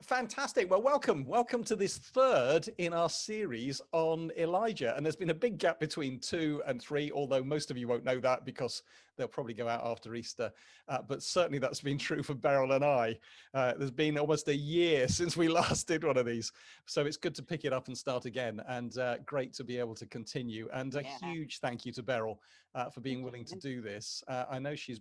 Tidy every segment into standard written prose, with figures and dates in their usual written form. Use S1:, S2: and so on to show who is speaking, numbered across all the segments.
S1: Fantastic. Well, welcome to this third in our series on Elijah. And there's been a big gap between 2 and 3, although most of you won't know that because they'll probably go out after Easter. But certainly that's been true for Beryl and I. There's been almost a year since we last did one of these. So it's good to pick it up and start again, and great to be able to continue. And a huge thank you to Beryl for being willing to do this. I know she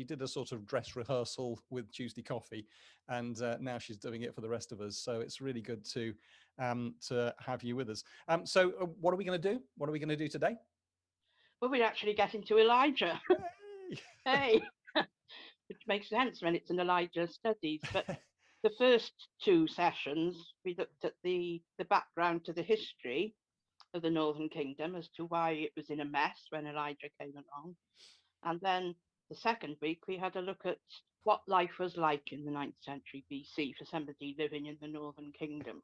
S1: did a sort of dress rehearsal with Tuesday Coffee, and now she's doing it for the rest of us. So it's really good to have you with us. So what are we going to do? What are we going to do today?
S2: Well, we're actually getting to Elijah. Hey, which makes sense when it's an Elijah studies. But the first 2 sessions, we looked at the background to the history of the Northern Kingdom as to why it was in a mess when Elijah came along. And then the second week, we had a look at what life was like in the 9th century BC for somebody living in the Northern Kingdom.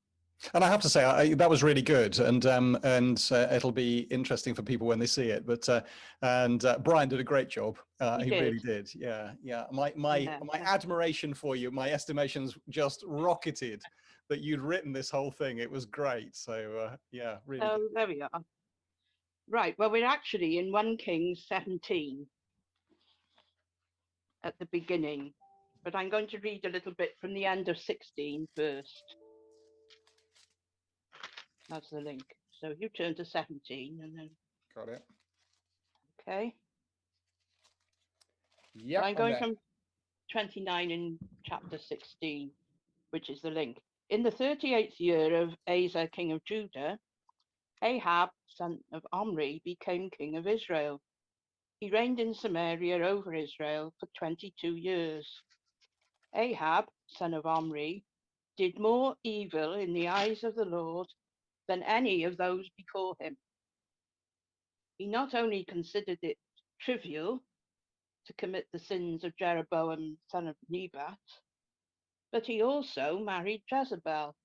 S1: And I have to say that was really good, and it'll be interesting for people when they see it. But Brian did a great job. He really did. Yeah. My admiration for you, my estimations just rocketed that you'd written this whole thing. It was great. So yeah, really.
S2: Oh, there we are. Right. Well, we're actually in 1 Kings 17 at the beginning, but I'm going to read a little bit from the end of 16 first. That's the link. So you turn to 17 and then.
S1: Got it.
S2: Okay.
S1: Yeah.
S2: So I'm going from 29 in chapter 16, which is the link. In the 38th year of Asa, king of Judah, Ahab, son of Omri, became king of Israel. He reigned in Samaria over Israel for 22 years. Ahab, son of Omri, did more evil in the eyes of the Lord than any of those before him. He not only considered it trivial to commit the sins of Jeroboam, son of Nebat, but he also married Jezebel,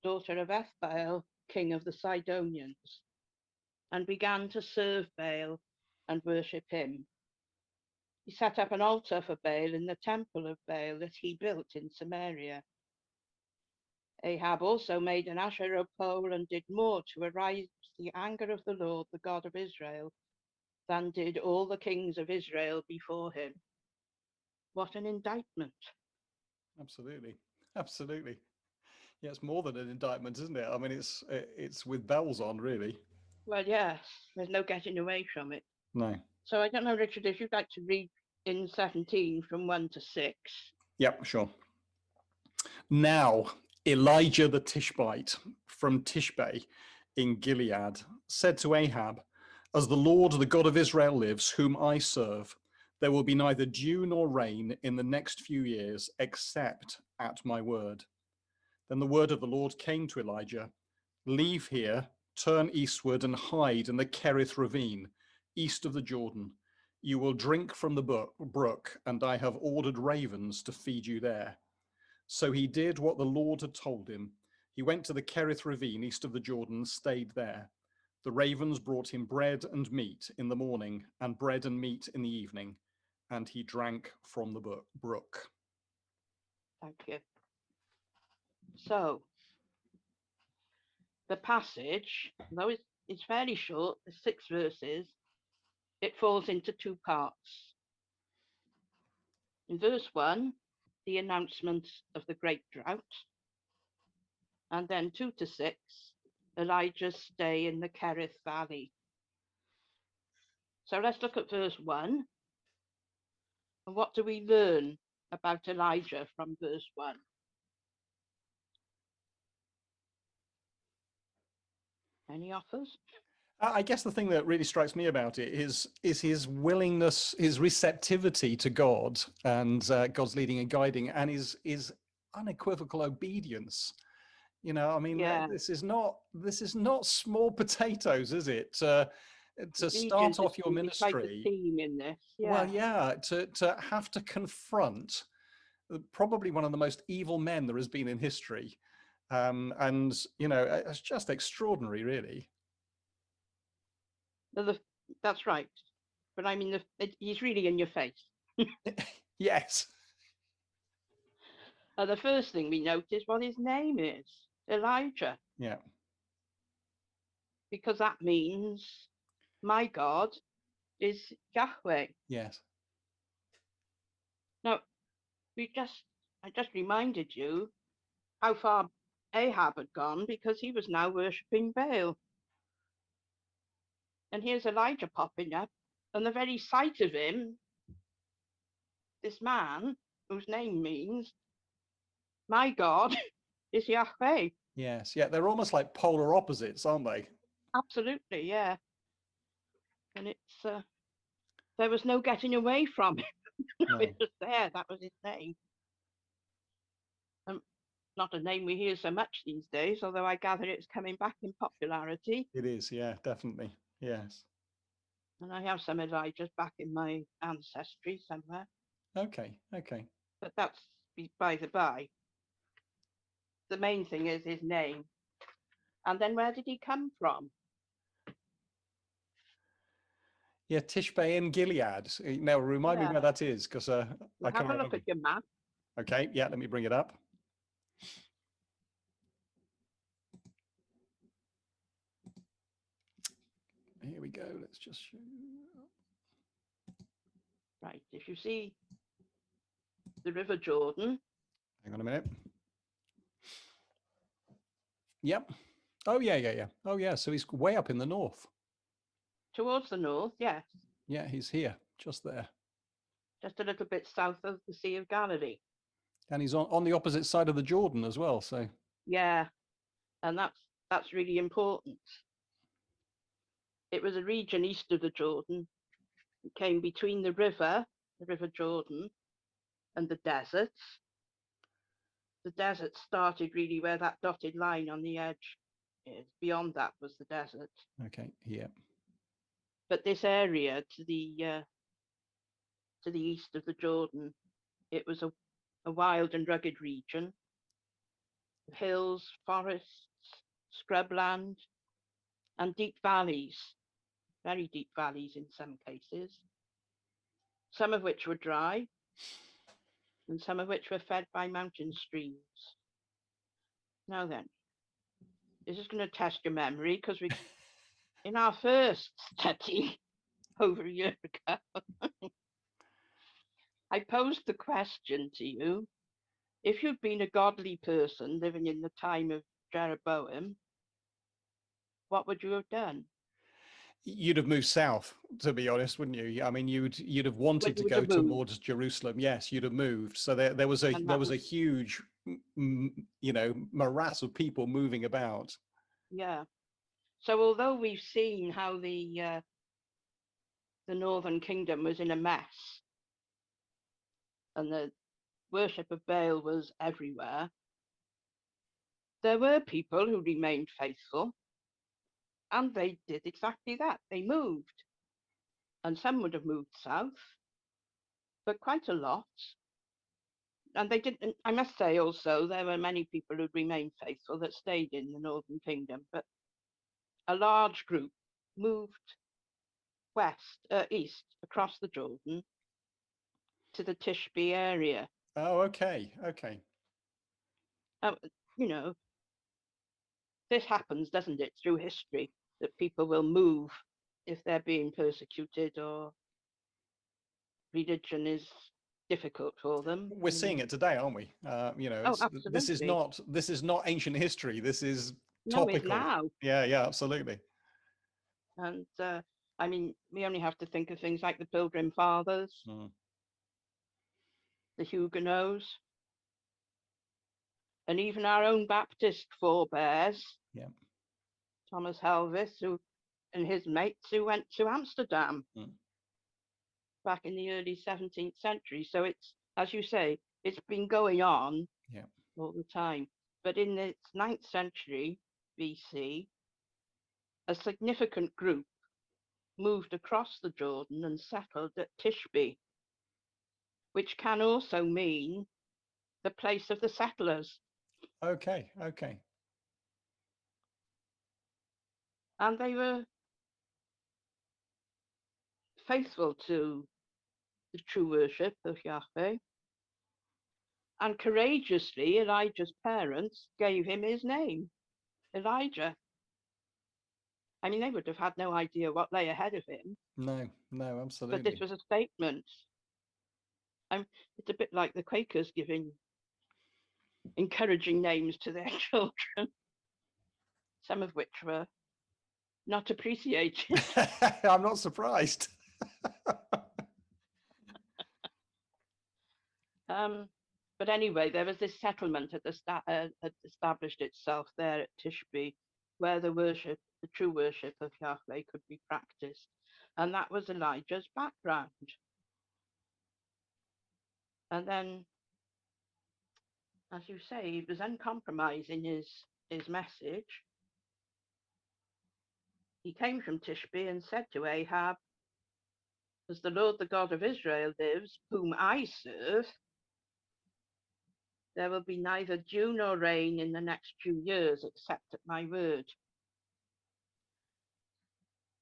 S2: daughter of Ethbaal, king of the Sidonians, and began to serve Baal and worship him. He set up an altar for Baal in the temple of Baal that he built in Samaria. Ahab also made an Asherah pole and did more to arouse the anger of the Lord, the God of Israel, than did all the kings of Israel before him. What an indictment.
S1: Absolutely. Absolutely. Yeah, it's more than an indictment, isn't it? I mean, it's with bells on, really.
S2: Well, yes, there's no getting away from it.
S1: No.
S2: So I don't know, Richard, if you'd like to read in 17 from 1 to 6.
S1: Yep, sure. Now, Elijah the Tishbite from Tishbe in Gilead said to Ahab, "As the Lord, the God of Israel lives, whom I serve, there will be neither dew nor rain in the next few years, except at my word." Then the word of the Lord came to Elijah, "Leave here, turn eastward and hide in the Kerith ravine, east of the Jordan. You will drink from the brook, and I have ordered ravens to feed you there." So he did what the Lord had told him. He went to the Kerith ravine east of the Jordan and stayed there. The ravens brought him bread and meat in the morning and bread and meat in the evening, and he drank from the brook.
S2: Thank you. So the passage, though it's fairly short, there's 6 verses, it falls into 2 parts. In verse 1, the announcement of the great drought, and then 2 to 6, Elijah's stay in the Kerith Valley. So let's look at verse 1. And what do we learn about Elijah from verse 1? Any offers?
S1: I guess the thing that really strikes me about it is his willingness, his receptivity to God and God's leading and guiding, and his unequivocal obedience. You know, I mean, this is not small potatoes, is it? To start off your ministry,
S2: quite a theme in this. Yeah.
S1: Well, yeah, to have to confront probably one of the most evil men there has been in history, and you know, it's just extraordinary, really.
S2: That's right, but I mean, he's really in your face.
S1: Yes.
S2: And the first thing we notice what his name is, Elijah,
S1: Yeah.
S2: because that means my God is Yahweh.
S1: Yes.
S2: Now, I just reminded you how far Ahab had gone because he was now worshipping Baal. And here's Elijah popping up, and the very sight of him, this man whose name means my God is Yahweh.
S1: Yes. Yeah. They're almost like polar opposites, aren't they?
S2: Absolutely, yeah. And it's there was no getting away from it.
S1: No.
S2: It was there. That was his name. Not a name we hear so much these days, although I gather it's coming back in popularity.
S1: It is. Yeah. Definitely. Yes.
S2: And I have some Elijahs back in my ancestry somewhere.
S1: Okay. Okay.
S2: But that's by the by. The main thing is his name. And then where did he come from?
S1: Yeah. Tishbe in Gilead. Now remind me
S2: Yeah.
S1: where that is, because I
S2: Well,
S1: can't
S2: have a look
S1: remember.
S2: at your map.
S1: Okay. Yeah. Let me bring it up. Here we go. Let's just show.
S2: Right. If you see the River Jordan.
S1: Hang on a minute. Yep. Oh yeah, yeah, yeah. Oh yeah. So he's way up in the north.
S2: Towards the north, yes.
S1: Yeah, he's here, just there,
S2: Just a little bit south of the Sea of Galilee.
S1: and he's on the opposite side of the Jordan as well. So
S2: Yeah. And that's really important. It was a region east of the Jordan. It came between the River Jordan, and the deserts. The desert started really where that dotted line on the edge is. Beyond that was the desert.
S1: okay, yeah,
S2: But this area to the east of the Jordan, it was a wild and rugged region. Hills, forests, scrubland, and deep valleys, very deep valleys in some cases, some of which were dry and some of which were fed by mountain streams. Now then, this is going to test your memory because we, in our first study over a year ago, I posed the question to you, if you'd been a godly person living in the time of Jeroboam, what would you have done?
S1: you'd have moved south, to be honest, wouldn't you? I mean, you'd have wanted
S2: You
S1: to
S2: would
S1: go
S2: have moved,
S1: towards Jerusalem. Yes, you'd have moved. So there was
S2: and
S1: there
S2: that
S1: was a
S2: was,
S1: huge, morass of people moving about.
S2: yeah. So although we've seen how the Northern Kingdom was in a mess and the worship of Baal was everywhere, there were people who remained faithful, and they did exactly that. They moved, and some would have moved south, but quite a lot. And they didn't, I must say also, there were many people who remained faithful that stayed in the Northern Kingdom, but a large group moved east across the Jordan to the Tishbe area.
S1: Oh, okay, okay.
S2: Um, you know, this happens, doesn't it, through history, that people will move if they're being persecuted or religion is difficult for them.
S1: We're seeing it today, aren't we?
S2: Oh,
S1: This is
S2: absolutely.
S1: not ancient history. This is
S2: No, it's
S1: topical.
S2: now.
S1: Yeah, yeah, absolutely.
S2: And I mean, we only have to think of things like the Pilgrim Fathers,
S1: Mm.
S2: the Huguenots, and even our own Baptist forebears,
S1: Yeah.
S2: Thomas Helvis, who and his mates who went to Amsterdam
S1: Mm.
S2: back in the early 17th century. So it's, as you say, it's been going on
S1: Yeah.
S2: all the time. But in the 9th century BC, a significant group moved across the Jordan and settled at Tishbe, which can also mean the place of the settlers.
S1: Okay, okay.
S2: And they were faithful to the true worship of Yahweh. And courageously, Elijah's parents gave him his name, Elijah. I mean, they would have had no idea what lay ahead of him,
S1: No,
S2: but
S1: absolutely.
S2: this was a statement. It's a bit like the Quakers giving encouraging names to their children, some of which were not appreciated.
S1: I'm not surprised.
S2: But anyway, there was this settlement had established itself there at Tishbe, where the true worship of Yahweh could be practiced. And that was Elijah's background. And then, as you say, he was uncompromising his message. He came from Tishbe and said to Ahab, "As the Lord, the God of Israel lives, whom I serve, there will be neither dew nor rain in the next few years except at my word."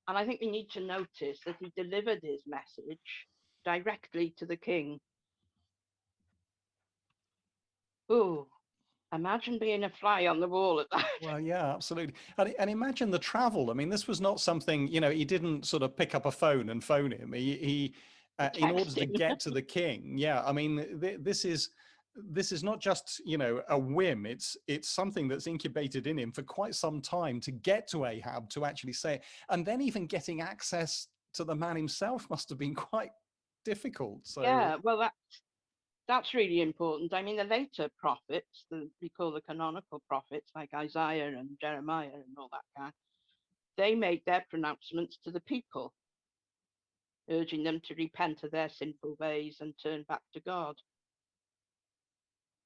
S2: And I think we need to notice that he delivered his message directly to the king. Oh, imagine being a fly on the wall at that.
S1: Well, yeah, absolutely. And imagine the travel. I mean, this was not something, he didn't sort of pick up a phone and phone him. He in order to
S2: Texting.
S1: get to the king. Yeah, I mean, this is not just, a whim. It's something that's incubated in him for quite some time to get to Ahab to actually say it. And then even getting access to the man himself must have been quite difficult. So
S2: Yeah, well, that's really important. I mean, the later prophets, we call the canonical prophets, like Isaiah and Jeremiah and all that kind, they made their pronouncements to the people, urging them to repent of their sinful ways and turn back to God.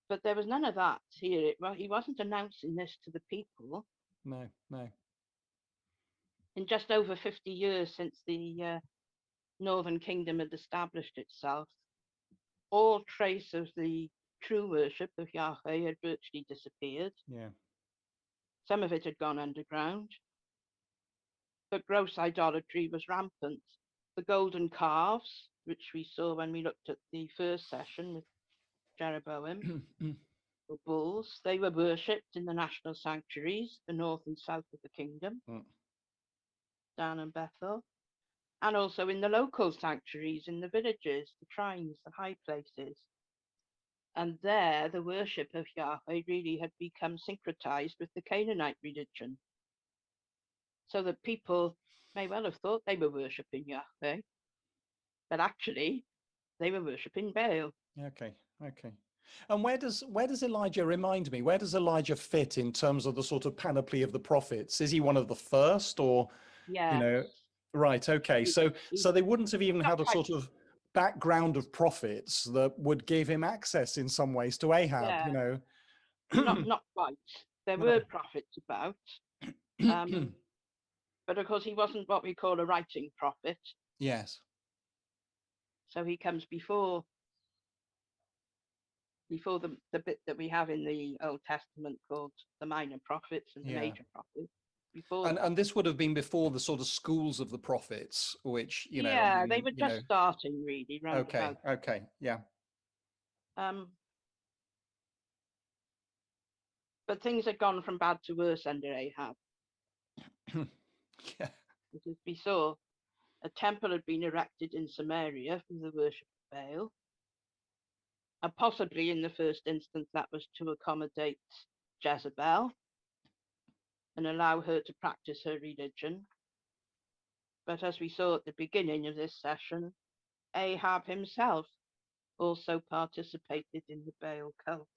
S2: But there was none of that here. He wasn't announcing this to the people.
S1: no.
S2: In just over 50 years since the Northern Kingdom had established itself, all trace of the true worship of Yahweh had virtually disappeared.
S1: Yeah.
S2: Some of it had gone underground, but gross idolatry was rampant. The golden calves, which we saw when we looked at the first session with Jeroboam, or bulls, they were worshipped in the national sanctuaries, the north and south of the kingdom, Dan and Bethel, and also in the local sanctuaries in the villages, the shrines, the high places. And there, the worship of Yahweh really had become syncretized with the Canaanite religion. So that people may well have thought they were worshipping Yahweh, but actually they were worshipping Baal.
S1: Okay. And where does Elijah remind me? Where does Elijah fit in terms of the sort of panoply of the prophets? Is he one of the first, or
S2: Yes.
S1: Right. Okay. So they wouldn't have even
S2: Not
S1: had a
S2: quite.
S1: sort of background of prophets that would give him access in some ways to Ahab.
S2: Yeah, not quite. There
S1: No.
S2: were prophets about, but of course he wasn't what we call a writing prophet.
S1: Yes.
S2: So he comes before the bit that we have in the Old Testament called the minor prophets and the
S1: Yeah.
S2: major prophets. Before that.
S1: And this would have been before the sort of schools of the prophets, which
S2: Yeah, they were just starting really round
S1: Okay.
S2: about.
S1: Okay. Yeah.
S2: But things had gone from bad to worse under Ahab.
S1: Yeah.
S2: As we saw, a temple had been erected in Samaria for the worship of Baal. And possibly in the first instance, that was to accommodate Jezebel and allow her to practice her religion. But as we saw at the beginning of this session, Ahab himself also participated in the Baal cult.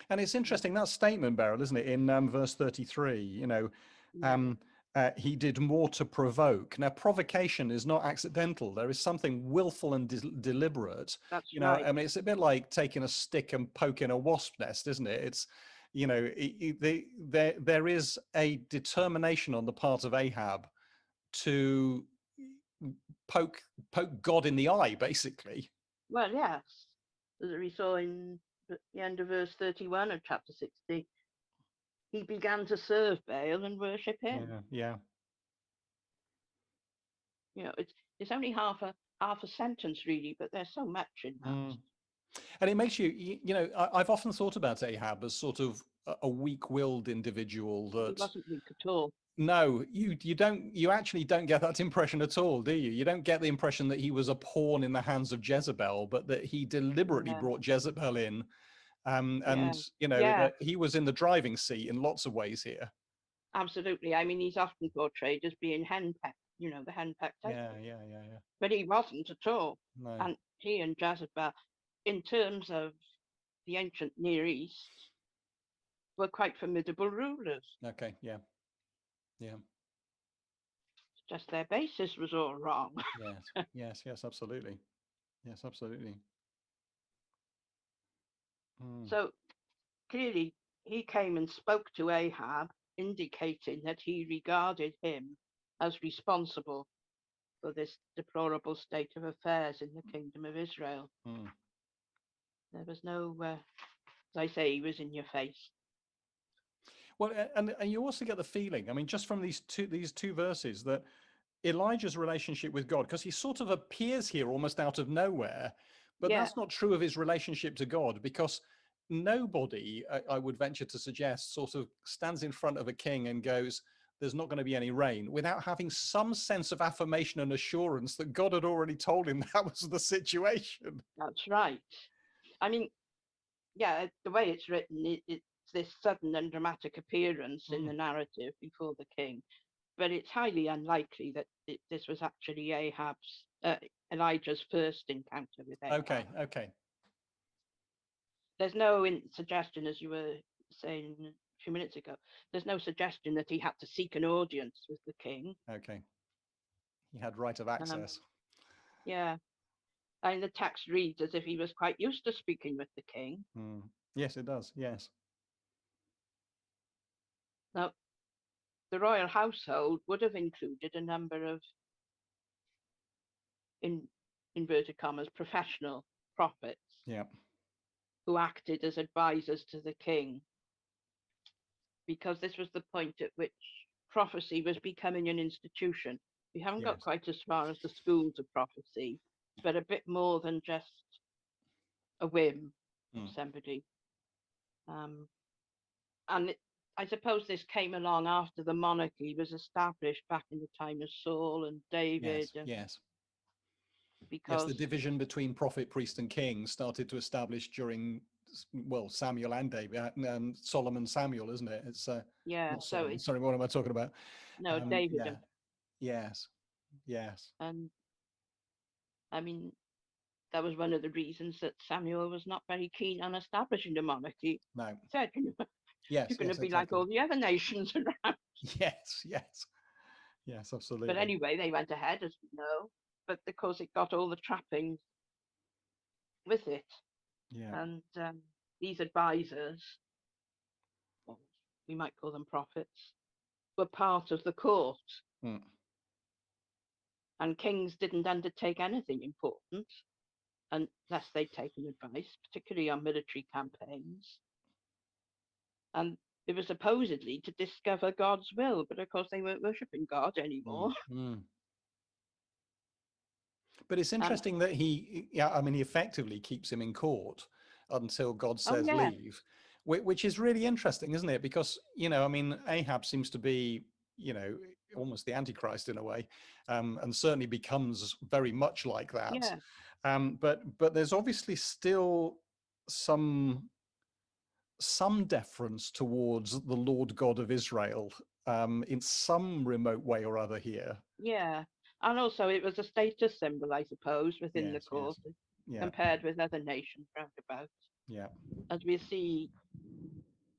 S1: And it's interesting, that statement, Beryl, isn't it, in verse 33, he did more to provoke. Now, provocation is not accidental. There is something willful and deliberate.
S2: That's right.
S1: I mean, it's a bit like taking a stick and poking a wasp nest, isn't it? It's, there is a determination on the part of Ahab to poke God in the eye, basically.
S2: Well, yes, as we saw in the end of verse 31 of chapter 60, he began to serve Baal and worship him.
S1: Yeah.
S2: It's only half a sentence really, but there's so much in that.
S1: And it makes you know, I've often thought about Ahab as sort of a weak-willed individual
S2: He
S1: that,
S2: wasn't weak at all.
S1: no, you actually don't get that impression at all, do you? You don't get the impression that he was a pawn in the hands of Jezebel, but that he deliberately
S2: Yeah,
S1: brought Jezebel in,
S2: yeah,
S1: and you know
S2: yeah,
S1: that he was in the driving seat in lots of ways here.
S2: absolutely. I mean, he's often portrayed as being henpecked, the henpecked
S1: Yeah,
S2: husband,
S1: yeah.
S2: but he wasn't at all.
S1: No.
S2: And he and Jezebel, in terms of the ancient Near East, were quite formidable rulers.
S1: Okay. Yeah. Yeah.
S2: Just their basis was all wrong.
S1: Yes. Yes. Absolutely. Yes. Absolutely. Mm.
S2: So clearly, he came and spoke to Ahab, indicating that he regarded him as responsible for this deplorable state of affairs in the kingdom of Israel.
S1: Mm.
S2: There was no, as I say, he was in your face.
S1: Well, and you also get the feeling, I mean, just from these two verses, that Elijah's relationship with God, because he sort of appears here almost out of nowhere, but
S2: Yeah,
S1: that's not true of his relationship to God, because nobody, I would venture to suggest, sort of stands in front of a king and goes, there's not going to be any rain, without having some sense of affirmation and assurance that God had already told him that was the situation.
S2: that's right. I mean, yeah, the way it's written, it's this sudden and dramatic appearance in the
S1: Mm.
S2: narrative before the king, but it's highly unlikely that this was actually Elijah's first encounter with Ahab.
S1: Okay.
S2: There's no suggestion, as you were saying a few minutes ago, there's no suggestion that he had to seek an audience with the king.
S1: Okay. He had right of
S2: Um,
S1: access.
S2: yeah, and the text reads as if he was quite used to speaking with the king.
S1: Mm. Yes, it does. Yes.
S2: Now, the royal household would have included a number of, in inverted commas, professional prophets
S1: Yeah.
S2: who acted as advisors to the king, because this was the point at which prophecy was becoming an institution. We haven't got
S1: Yes.
S2: quite as far as the schools of prophecy, but a bit more than just a whim of
S1: Mm.
S2: somebody. And I suppose this came along after the monarchy was established back in the time of Saul and David,
S1: Yes. Yes. Yes, the
S2: because
S1: division between prophet, priest, and king started to establish during, well, Samuel and David, Solomon, Samuel, isn't it? It's
S2: yeah,
S1: not
S2: so
S1: Solomon.
S2: it's
S1: Sorry, what am I talking about?
S2: no David,
S1: Yeah. Yes. Yes.
S2: and I mean that was one of the reasons that Samuel was not very keen on establishing the monarchy.
S1: No.
S2: He said,
S1: Yes.
S2: you're going to
S1: Yes.
S2: be like
S1: Exactly.
S2: all the other nations around.
S1: Yes. Yes. Yes.
S2: But
S1: Absolutely.
S2: anyway, they went ahead, as we know, but because it got all the trappings with it.
S1: Yeah.
S2: And these advisors, or we might call them prophets, were part of the court.
S1: Mm.
S2: And kings didn't undertake anything important unless they'd taken advice, particularly on military campaigns. And it was supposedly to discover God's will, but of course they weren't worshipping God
S1: Mm.
S2: anymore.
S1: Mm. But it's
S2: And
S1: interesting that yeah, I mean, he effectively keeps him in court until God
S2: oh
S1: says
S2: yeah,
S1: leave, which is really interesting, isn't it? Because, you know, I mean, Ahab seems to be, you know, almost the Antichrist in a way, and certainly becomes very much like that.
S2: yeah,
S1: But there's obviously still some deference towards the Lord God of Israel, in some remote way or other here.
S2: yeah. And also it was a status symbol, I suppose, within the
S1: Yes,
S2: court
S1: yes, yeah,
S2: compared with other nations round about.
S1: yeah,
S2: As we see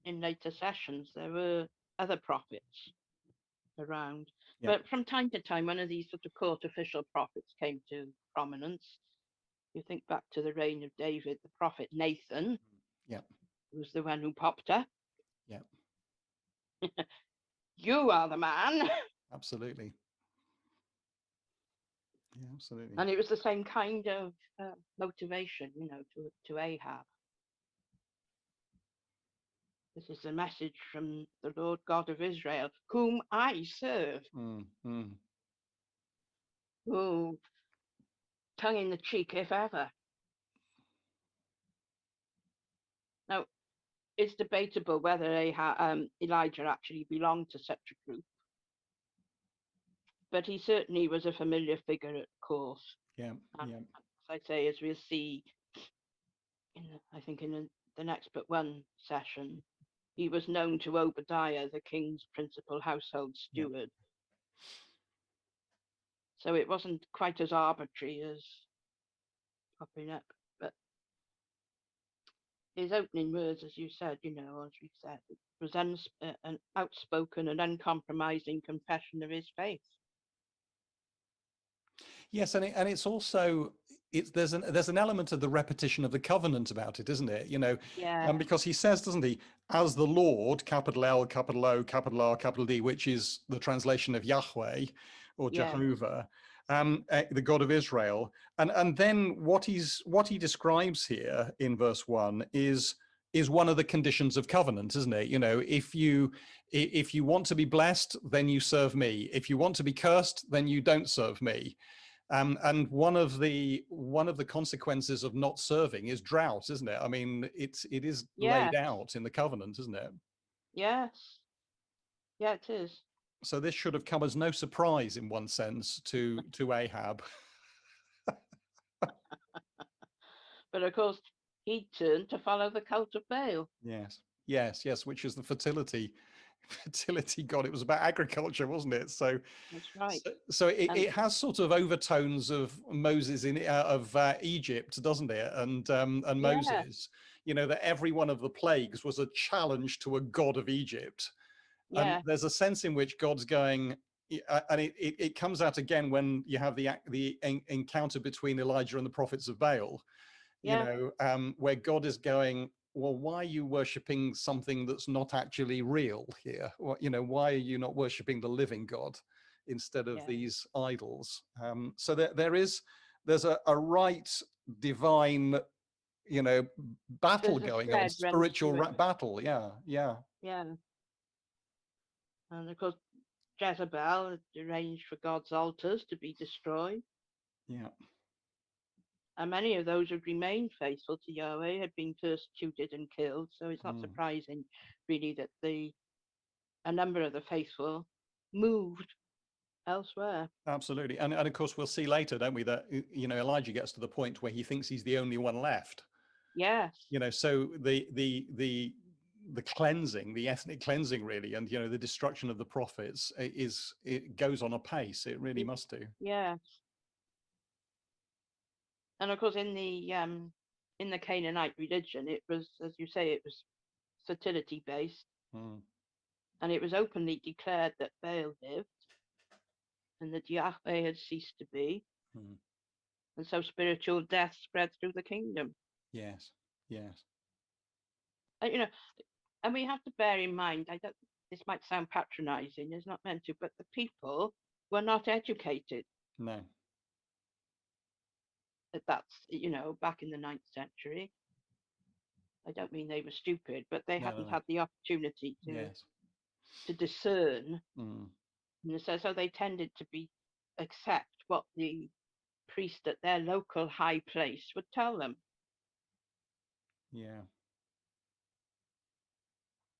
S2: in later sessions, there were other prophets around.
S1: yeah,
S2: But from time to time, one of these sort of court official prophets came to prominence. You think back to the reign of David, the prophet Nathan
S1: yeah,
S2: was the one who popped up.
S1: yeah.
S2: You are the man.
S1: Absolutely. Yeah, absolutely.
S2: And it was the same kind of motivation, to Ahab. This is a message from the Lord God of Israel, whom I serve.
S1: Mm, mm.
S2: Oh, tongue in the cheek, if ever. it's debatable whether Elijah actually belonged to such a group, but he certainly was a familiar figure at court.
S1: Yeah,
S2: And
S1: yeah,
S2: as I say, as we'll see, I think in the next but one session, he was known to Obadiah, the king's principal household
S1: yeah.
S2: steward. So it wasn't quite as arbitrary as popping up, but his opening words, as you said, as we said, it was an outspoken and uncompromising confession of his faith.
S1: Yes, and it's also there's an element of the repetition of the covenant about it, isn't it?
S2: Yeah,
S1: Because he says, doesn't he, as the Lord, capital L, capital O, capital R, capital D, which is the translation of Yahweh or
S2: yeah,
S1: Jehovah, the God of Israel, and then what he describes here in verse 1 is one of the conditions of covenant, isn't it? If you want to be blessed, then you serve me. If you want to be cursed, then you don't serve me. And one of the consequences of not serving is drought, isn't it? I mean, it is laid
S2: yes,
S1: out in the covenant, isn't it?
S2: yes, yeah, it is.
S1: So this should have come as no surprise, in one sense, to Ahab.
S2: But of course, he turned to follow the cult of Baal.
S1: Yes, yes, yes. Which is the fertility god. It was about agriculture, wasn't it? So,
S2: That's right.
S1: so
S2: And
S1: it has sort of overtones of Moses of Egypt, doesn't it? And
S2: yeah,
S1: Moses, that every one of the plagues was a challenge to a god of Egypt. And
S2: yeah,
S1: there's a sense in which God's going, and it comes out again when you have the encounter between Elijah and the prophets of Baal,
S2: yeah,
S1: where God is going, well, why are you worshiping something that's not actually real here? Why are you not worshiping the living God instead of
S2: yeah.
S1: these idols? So there's a right divine, battle
S2: There's a
S1: going on,
S2: thread runs
S1: spiritual
S2: through it.
S1: battle. Yeah, yeah,
S2: Yeah. And of course, Jezebel had arranged for God's altars to be destroyed.
S1: yeah.
S2: And many of those who remained faithful to Yahweh had been persecuted and killed. So it's not
S1: Mm.
S2: surprising, really, that a number of the faithful moved elsewhere.
S1: Absolutely. And of course, we'll see later, don't we, that, Elijah gets to the point where he thinks he's the only one left.
S2: Yes.
S1: So the cleansing, the ethnic cleansing, really, and the destruction of the prophets it goes on a pace. It really must do.
S2: Yes. And of course, in the Canaanite religion, it was, as you say, it was fertility based,
S1: Mm.
S2: and it was openly declared that Baal lived and that Yahweh had ceased to be,
S1: Mm.
S2: and so spiritual death spread through the kingdom.
S1: Yes. Yes.
S2: And, and we have to bear in mind, this might sound patronizing, it's not meant to, but the people were not educated.
S1: No.
S2: That's, back in the 9th century. I don't mean they were stupid, but they
S1: No.
S2: hadn't
S1: No.
S2: had the opportunity
S1: Yes.
S2: to discern.
S1: Mm.
S2: And so they tended to accept what the priest at their local high place would tell them.
S1: Yeah.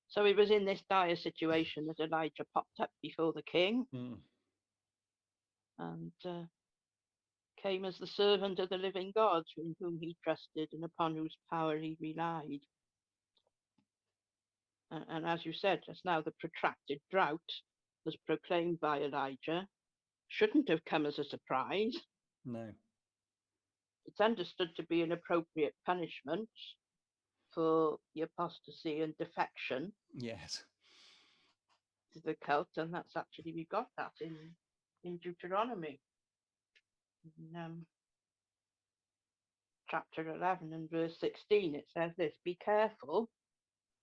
S2: So it was in this dire situation that Elijah popped up before the king
S1: Mm.
S2: and came as the servant of the living God, in whom he trusted and upon whose power he relied. And as you said just now, the protracted drought, as proclaimed by Elijah, shouldn't have come as a surprise.
S1: No.
S2: It's understood to be an appropriate punishment for the apostasy and defection
S1: Yes.
S2: to the cult, and that's actually, we got that in Deuteronomy. In, chapter 11 and verse 16, it says this: be careful,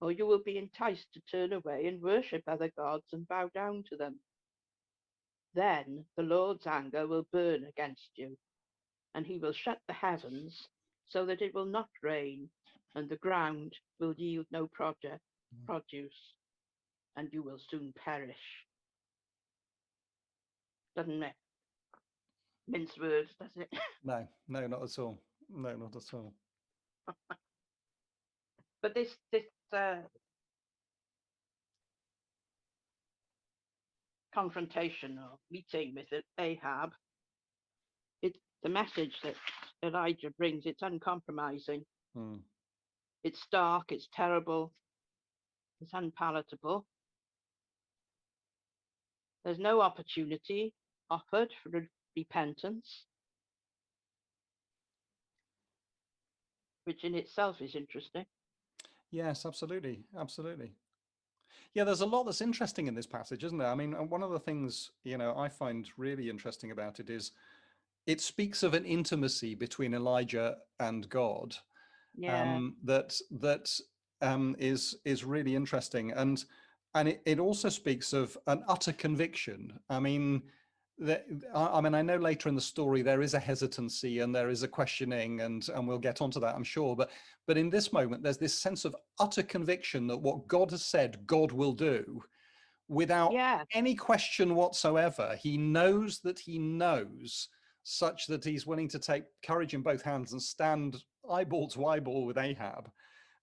S2: or you will be enticed to turn away and worship other gods and bow down to them. Then the Lord's anger will burn against you, and he will shut the heavens so that it will not rain, and the ground will yield no produce, and you will soon perish. Doesn't it mince words, does it?
S1: No. No. Not at all. No. Not at all.
S2: But this confrontation or meeting with Ahab, the message that Elijah brings, it's uncompromising.
S1: Mm.
S2: It's stark, it's terrible, it's unpalatable. There's no opportunity offered for repentance, which in itself is interesting.
S1: Yes, absolutely, absolutely. Yeah, there's a lot that's interesting in this passage, isn't there? I mean, one of the things, I find really interesting about it is it speaks of an intimacy between Elijah and God,
S2: Yeah,
S1: that is really interesting, and it also speaks of an utter conviction. I mean, I know later in the story there is a hesitancy and there is a questioning, and we'll get onto that, I'm sure. But in this moment, there's this sense of utter conviction that what God has said, God will do, without
S2: yeah,
S1: any question whatsoever. He knows that he knows, such that he's willing to take courage in both hands and stand eyeball to eyeball with Ahab,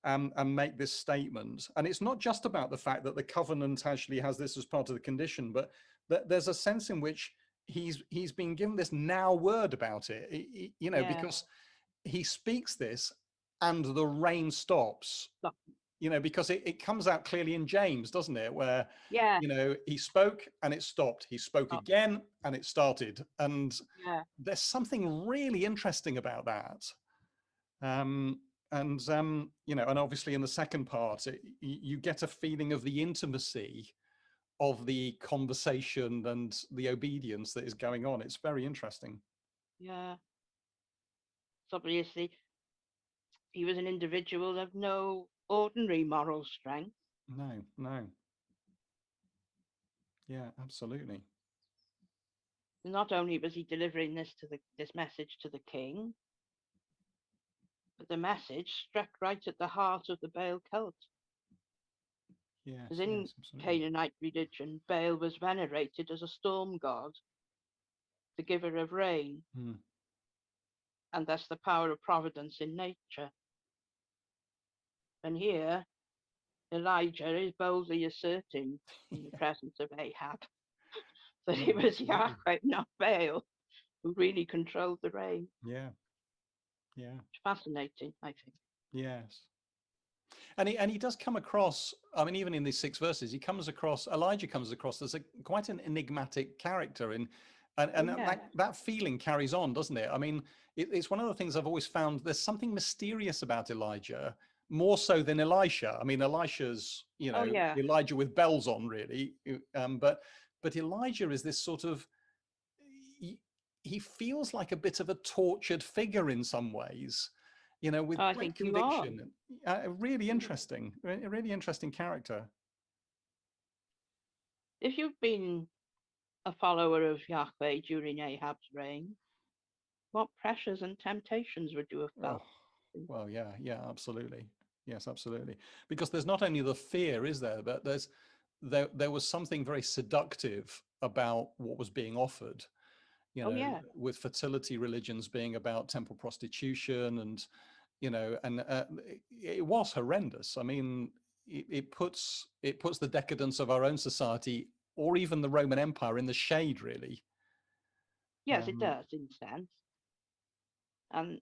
S1: and make this statement. And it's not just about the fact that the covenant actually has this as part of the condition, but that there's a sense in which he's been given this now word about it,
S2: yeah.
S1: because he speaks this and the rain stops.
S2: Stop.
S1: Because it comes out clearly in James, doesn't it? Where,
S2: Yeah,
S1: he spoke and it stopped. He spoke
S2: stop.
S1: again and it started. And
S2: Yeah,
S1: there's something really interesting about that. And obviously in the second part, you get a feeling of the intimacy of the conversation and the obedience that is going on. It's very interesting.
S2: yeah. So obviously, he was an individual of no ordinary moral strength.
S1: No, no. Yeah, absolutely.
S2: Not only was he delivering this message to the king, but the message struck right at the heart of the Baal cult.
S1: Yes,
S2: Because in
S1: yes, absolutely.
S2: Canaanite religion, Baal was venerated as a storm god, the giver of rain,
S1: Mm.
S2: and thus the power of providence in nature. And here, Elijah is boldly asserting in the
S1: Yeah,
S2: presence of Ahab that
S1: no,
S2: it was
S1: absolutely.
S2: Yahweh, not Baal, who really controlled the rain.
S1: Yeah, yeah,
S2: It's fascinating, I think.
S1: yes. And he does come across, I mean, even in these 6 verses, Elijah comes across as quite an enigmatic character, and
S2: Yeah.
S1: that feeling carries on, doesn't it? I mean, it's one of the things I've always found. There's something mysterious about Elijah, more so than Elisha. I mean, Elisha's,
S2: Oh, yeah.
S1: Elijah with bells on, really. But Elijah is this sort of, he feels like a bit of a tortured figure in some ways, with
S2: Oh, I
S1: great
S2: think you are.
S1: conviction. Really interesting, a really interesting character.
S2: If you've been a follower of Yahweh during Ahab's reign, what pressures and temptations would you have
S1: Oh,
S2: felt?
S1: well, yeah, yeah, absolutely. Yes, absolutely. Because there's not only the fear, is there, but there was something very seductive about what was being offered,
S2: Oh, yeah.
S1: with fertility religions being about temple prostitution, and it was horrendous. I mean, it puts the decadence of our own society, or even the Roman Empire, in the shade, really.
S2: Yes, it does, in a sense. And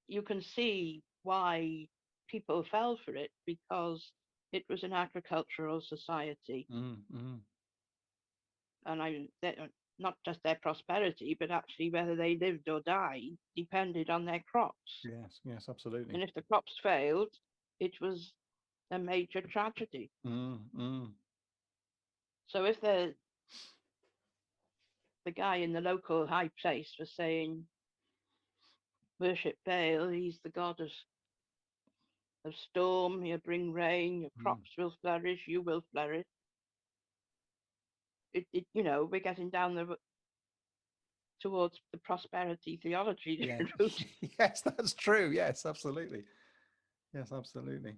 S2: you can see why people fell for it, because it was an agricultural society.
S1: Mm, mm,
S2: And not just their prosperity, but actually whether they lived or died depended on their crops.
S1: yes, yes, absolutely.
S2: And if the crops failed, it was a major tragedy.
S1: Mm, mm,
S2: So if the guy in the local high place was saying, worship Baal, he's the god of storm, he'll bring rain, your
S1: mm.
S2: crops will flourish, you will flourish. We're getting down towards the prosperity theology
S1: Yeah.
S2: route.
S1: Yes, that's true. Yes, absolutely. Yes, absolutely.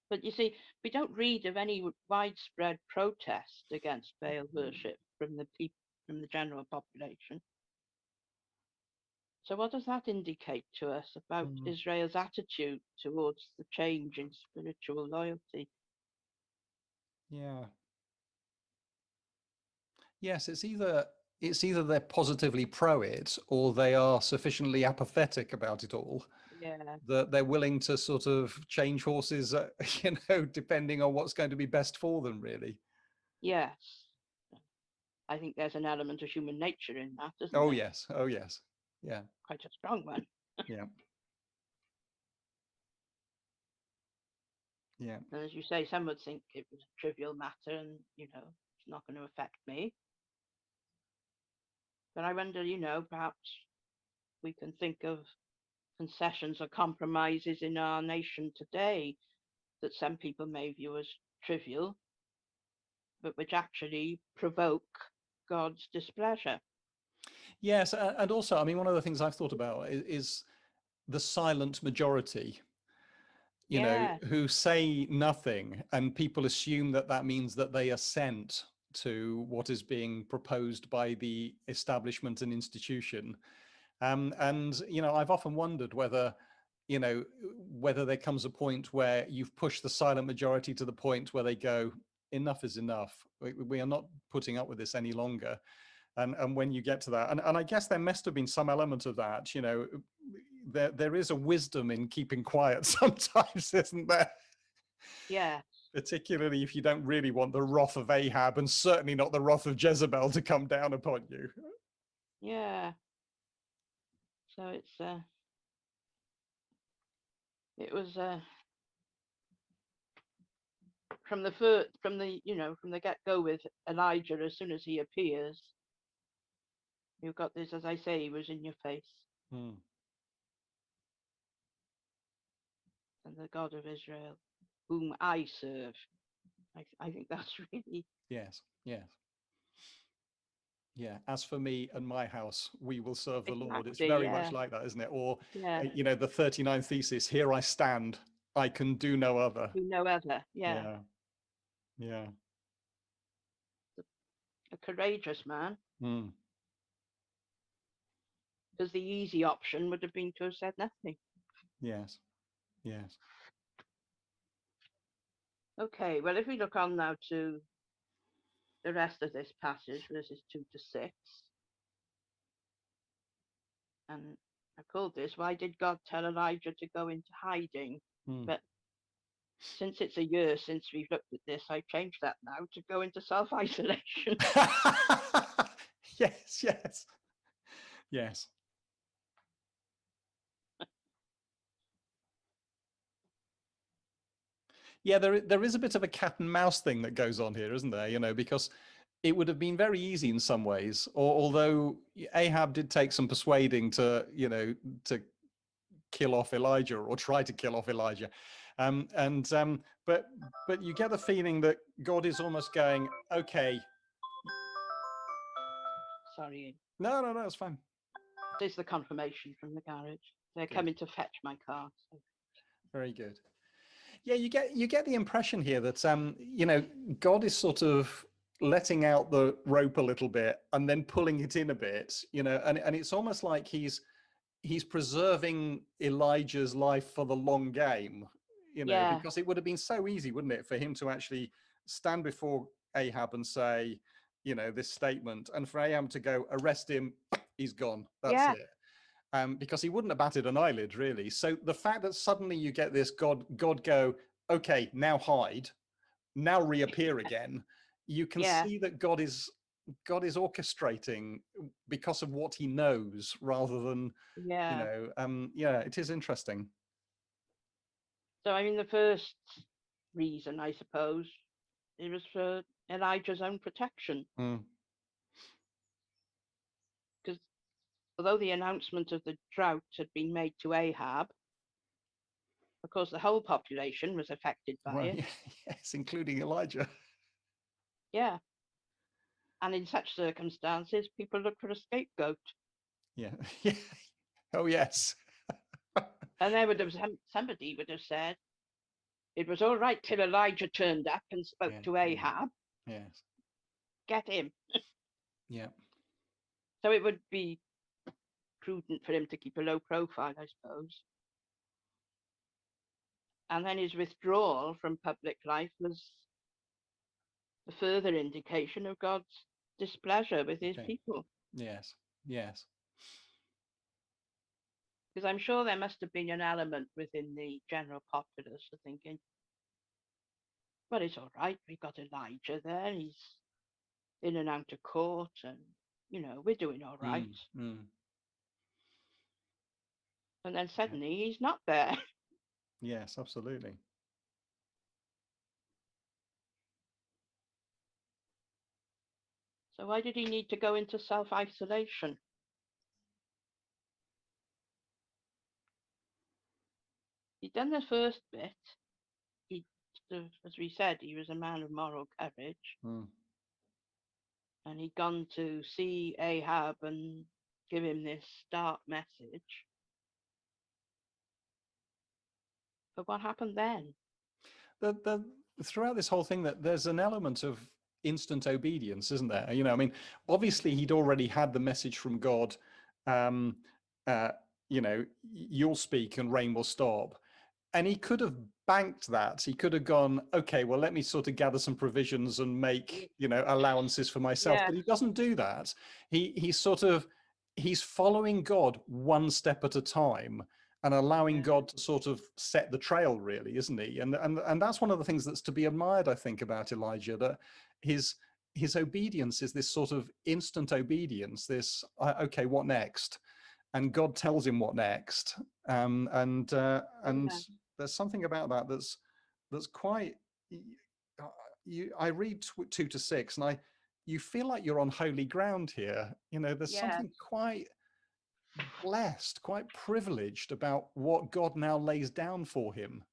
S2: But you see, we don't read of any widespread protest against Baal worship from the general population. So what does that indicate to us about
S1: Mm.
S2: Israel's attitude towards the change in spiritual loyalty?
S1: Yeah. Yes, it's either they're positively pro it or they are sufficiently apathetic about it all
S2: Yeah.
S1: that they're willing to sort of change horses, depending on what's going to be best for them, really.
S2: Yes. I think there's an element of human nature in that, isn't
S1: Oh
S2: there?
S1: yes, oh yes, yeah,
S2: Quite a strong one.
S1: yeah, yeah,
S2: And as you say, some would think it was a trivial matter and, it's not going to affect me. But I wonder, perhaps we can think of concessions or compromises in our nation today that some people may view as trivial, but which actually provoke God's displeasure.
S1: yes, and also, I mean, one of the things I've thought about is the silent majority,
S2: Yeah,
S1: who say nothing, and people assume that that means that they assent to what is being proposed by the establishment and institution. And I've often wondered whether there comes a point where you've pushed the silent majority to the point where they go, enough is enough. We are not putting up with this any longer. And when you get to that, and I guess there must have been some element of that, there is a wisdom in keeping quiet sometimes, isn't there?
S2: yeah,
S1: Particularly if you don't really want the wrath of Ahab, and certainly not the wrath of Jezebel to come down upon you.
S2: yeah. So it was from the get go with Elijah. As soon as he appears, you've got this, as I say, he was in your face,
S1: Hmm.
S2: and the God of Israel, whom I serve. I think that's really
S1: Yes, yes. Yeah, as for me and my house, we will serve the Lord. It's
S2: exactly,
S1: very much
S2: yeah,
S1: like that, isn't it? Or,
S2: yeah.
S1: the 39 thesis, here I stand, I can do no other.
S2: Who no other, yeah.
S1: Yeah, yeah.
S2: A courageous man,
S1: Mm.
S2: because the easy option would have been to have said nothing.
S1: Yes, yes.
S2: Okay, well, if we look on now to the rest of this passage, verses 2 to 6, and I called this, why did God tell Elijah to go into hiding?
S1: Mm.
S2: But since it's a year since we've looked at this, I changed that now to go into self-isolation.
S1: Yes, yes, yes. Yeah, there is a bit of a cat and mouse thing that goes on here, isn't there? Because it would have been very easy in some ways, or although Ahab did take some persuading to kill off Elijah or try to kill off Elijah. But you get the feeling that God is almost going, okay.
S2: Sorry,
S1: No, it's fine.
S2: this is the confirmation from the garage. They're
S1: Good.
S2: coming to fetch my car. So.
S1: Very good. Yeah, you get the impression here that God is sort of letting out the rope a little bit and then pulling it in a bit, and it's almost like he's preserving Elijah's life for the long game,
S2: Yeah,
S1: because it would have been so easy, wouldn't it, for him to actually stand before Ahab and say, this statement, and for Ahab to go, arrest him, he's gone, that's
S2: yeah,
S1: it. Because he wouldn't have batted an eyelid, really. So the fact that suddenly you get this God go, okay, now hide, now reappear again, you can
S2: yeah.
S1: see that God is orchestrating because of what he knows, rather than,
S2: Yeah.
S1: yeah, it is interesting.
S2: So, I mean, the first reason, I suppose, it was for Elijah's own protection.
S1: Mm.
S2: Because although the announcement of the drought had been made to Ahab, of course, the whole population was affected by
S1: Well,
S2: it.
S1: yeah, yes, including Elijah.
S2: Yeah. And in such circumstances, people look for a scapegoat.
S1: Yeah, yeah. Oh, yes.
S2: And there would have somebody would have said, it was all right till Elijah turned up and spoke
S1: Yeah,
S2: to Ahab.
S1: yes.
S2: Get him.
S1: Yeah.
S2: So it would be prudent for him to keep a low profile, I suppose. And then his withdrawal from public life was a further indication of God's displeasure with his
S1: Okay.
S2: people.
S1: Yes. Yes.
S2: Because I'm sure there must have been an element within the general populace of thinking, well, it's all right. We've got Elijah there. He's in and out of court, and, you know, we're doing all right. And then suddenly he's not there.
S1: Yes, absolutely.
S2: So why did he need to go into self-isolation? He'd done the first bit. He, as we said, he was a man of moral courage. And he'd gone to see Ahab and give him this stark message. But what happened then?
S1: Throughout this whole thing, that there's an element of instant obedience, isn't there? You know, I mean, obviously he'd already had the message from God, you know, you'll speak and rain will stop. And he could have banked that. He could have gone, okay, well, let me sort of gather some provisions and make, you know, allowances for myself.
S2: Yeah.
S1: But he doesn't do that. He's following God one step at a time and allowing God to sort of set the trail, really, isn't he? And that's one of the things that's to be admired, I think, about Elijah, that his obedience is this sort of instant obedience, this, okay, what next? And God tells him what next. And there's something about that that's quite, I read 2 to 6 and you feel like you're on holy ground here. You know, there's something quite blessed, quite privileged about what God now lays down for him.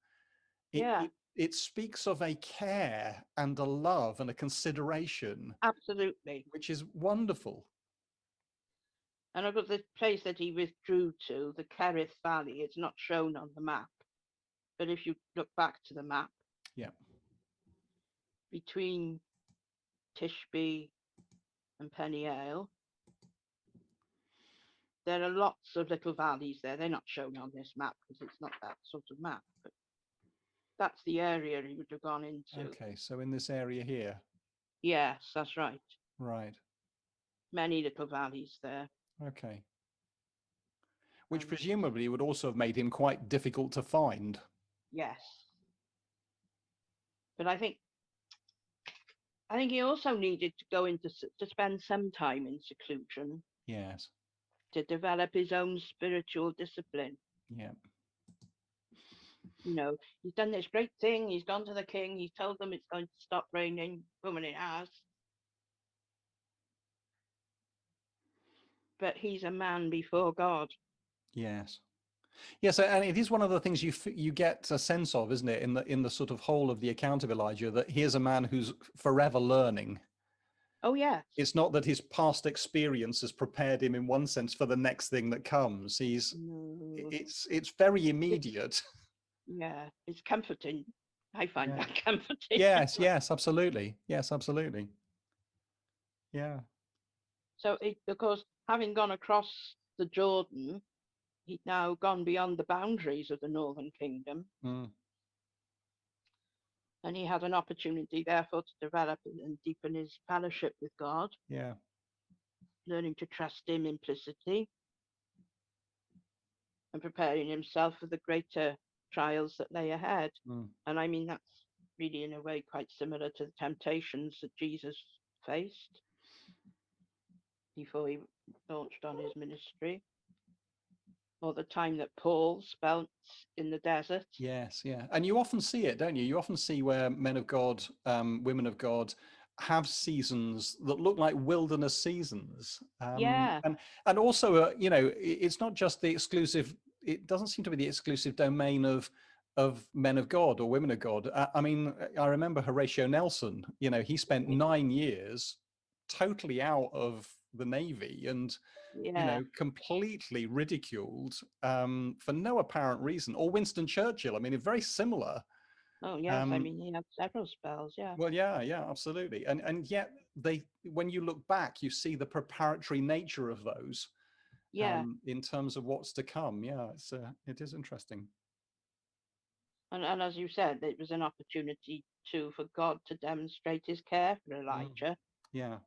S1: It speaks of a care and a love and a consideration.
S2: Absolutely.
S1: Which is wonderful.
S2: And I've got the place that he withdrew to, the Kerith Valley. It's not shown on the map. But if you look back to the map, between Tishbe and Peniel, there are lots of little valleys there. They're not shown on this map because it's not that sort of map. But that's the area he would have gone into.
S1: Okay, so in this area here.
S2: Yes, that's right.
S1: Right.
S2: Many little valleys there.
S1: Okay. Which presumably would also have made him quite difficult to find.
S2: Yes. But I think he also needed to go into to spend some time in seclusion.
S1: Yes.
S2: To develop his own spiritual discipline.
S1: Yeah.
S2: You know, he's done this great thing. He's gone to the king. He's told them it's going to stop raining. Boom, and it has. But he's a man before God.
S1: Yes. Yes, and it is one of the things you get a sense of, isn't it, in the sort of whole of the account of Elijah, that here's a man who's forever learning.
S2: Oh, yeah.
S1: It's not that his past experience has prepared him in one sense for the next thing that comes. It's very immediate.
S2: It's comforting. I find that comforting.
S1: Yes, absolutely. Yes, absolutely. Yeah.
S2: So, of course, having gone across the Jordan, he'd now gone beyond the boundaries of the Northern Kingdom. And he had an opportunity, therefore, to develop and deepen his fellowship with God.
S1: Yeah.
S2: Learning to trust him implicitly. And preparing himself for the greater trials that lay ahead. And I mean, that's really, in a way, quite similar to the temptations that Jesus faced before he launched on his ministry. Or the time that Paul spent in the desert.
S1: Yes, yeah. And you often see it, don't you? You often see where men of God, women of God have seasons that look like wilderness seasons. And also, you know, it's not just the exclusive, it doesn't seem to be the exclusive domain of men of God or women of God. I mean, I remember Horatio Nelson, you know, he spent 9 years totally out of the Navy and you know, completely ridiculed for no apparent reason. Or Winston Churchill, I mean, it's very similar.
S2: Oh, yes, I mean, he had several spells,
S1: Well, yeah, absolutely. And yet, when you look back, you see the preparatory nature of those.
S2: Yeah.
S1: in terms of what's to come. Yeah, it is interesting.
S2: And as you said, it was an opportunity for God to demonstrate his care for Elijah.
S1: Yeah.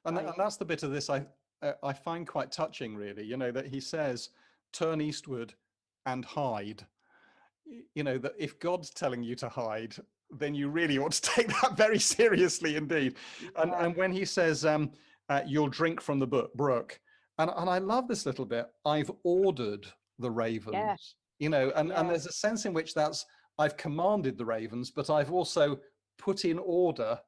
S1: And
S2: By,
S1: that's the bit of this I find quite touching, really, you know, that he says, turn eastward and hide. You know, that if God's telling you to hide, then you really ought to take that very seriously indeed. And when he says, you'll drink from the brook, and I love this little bit, I've ordered the ravens, you know, and there's a sense in which that's, I've commanded the ravens, but I've also put in order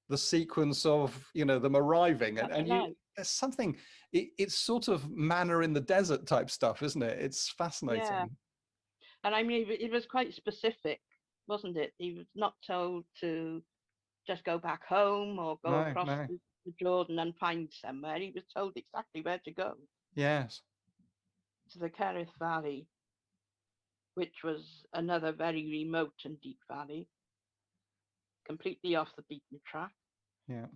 S1: the sequence of, you know, them arriving. And you, there's something, it's sort of manna in the desert type stuff, isn't it? It's fascinating.
S2: Yeah. And I mean, it was quite specific, wasn't it? He was not told to just go back home or go across the Jordan and find somewhere. He was told exactly where to go.
S1: Yes.
S2: To the Kerith Valley, which was another very remote and deep valley, completely off the beaten track.
S1: Yeah.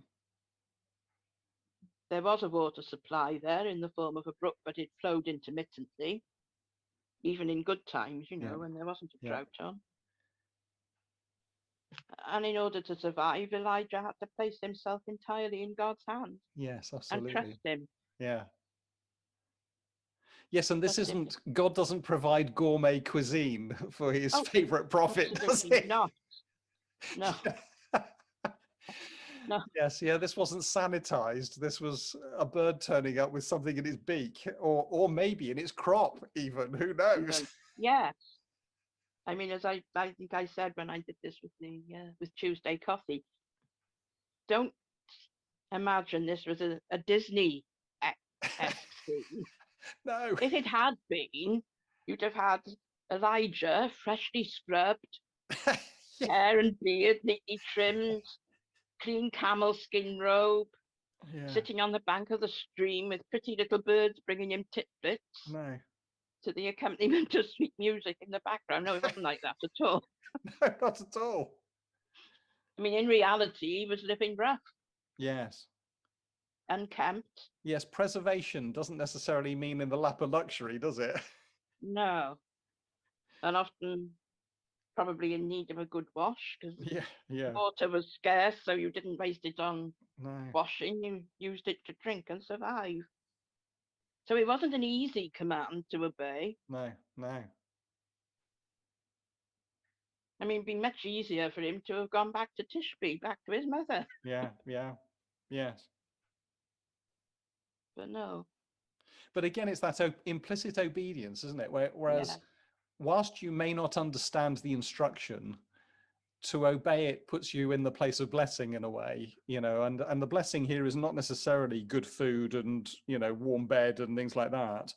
S2: There was a water supply there in the form of a brook, but it flowed intermittently, even in good times, you know, when there wasn't a drought on. And in order to survive, Elijah had to place himself entirely in God's hands.
S1: Yes, absolutely.
S2: And trust him.
S1: Yeah. Yes, and this isn't, God doesn't provide gourmet cuisine for his favorite prophet, does he?
S2: Not. No. No.
S1: Yes, yeah, this wasn't sanitized. This was a bird turning up with something in its beak, or maybe in its crop even, who knows?
S2: Yes. I mean, as I think I said when I did this with with Tuesday Coffee, don't imagine this was a Disney-esque scene.
S1: No.
S2: If it had been, you'd have had Elijah freshly scrubbed, hair and beard neatly trimmed, clean camel skin robe, sitting on the bank of the stream with pretty little birds bringing him tidbits.
S1: No.
S2: To the accompaniment of sweet music in the background. No, it wasn't like that at all.
S1: No, not at all.
S2: I mean, in reality, he was living rough.
S1: Yes.
S2: Unkempt.
S1: Yes, preservation doesn't necessarily mean in the lap of luxury, does it?
S2: No. And often probably in need of a good wash because water was scarce, so you didn't waste it on washing, you used it to drink and survive. So it wasn't an easy command to obey.
S1: No.
S2: I mean, it'd be much easier for him to have gone back to Tishbe, back to his mother.
S1: Yes.
S2: But no.
S1: But again, it's that implicit obedience, isn't it? Whereas whilst you may not understand the instruction, to obey it puts you in the place of blessing in a way, you know, and the blessing here is not necessarily good food and, you know, warm bed and things like that.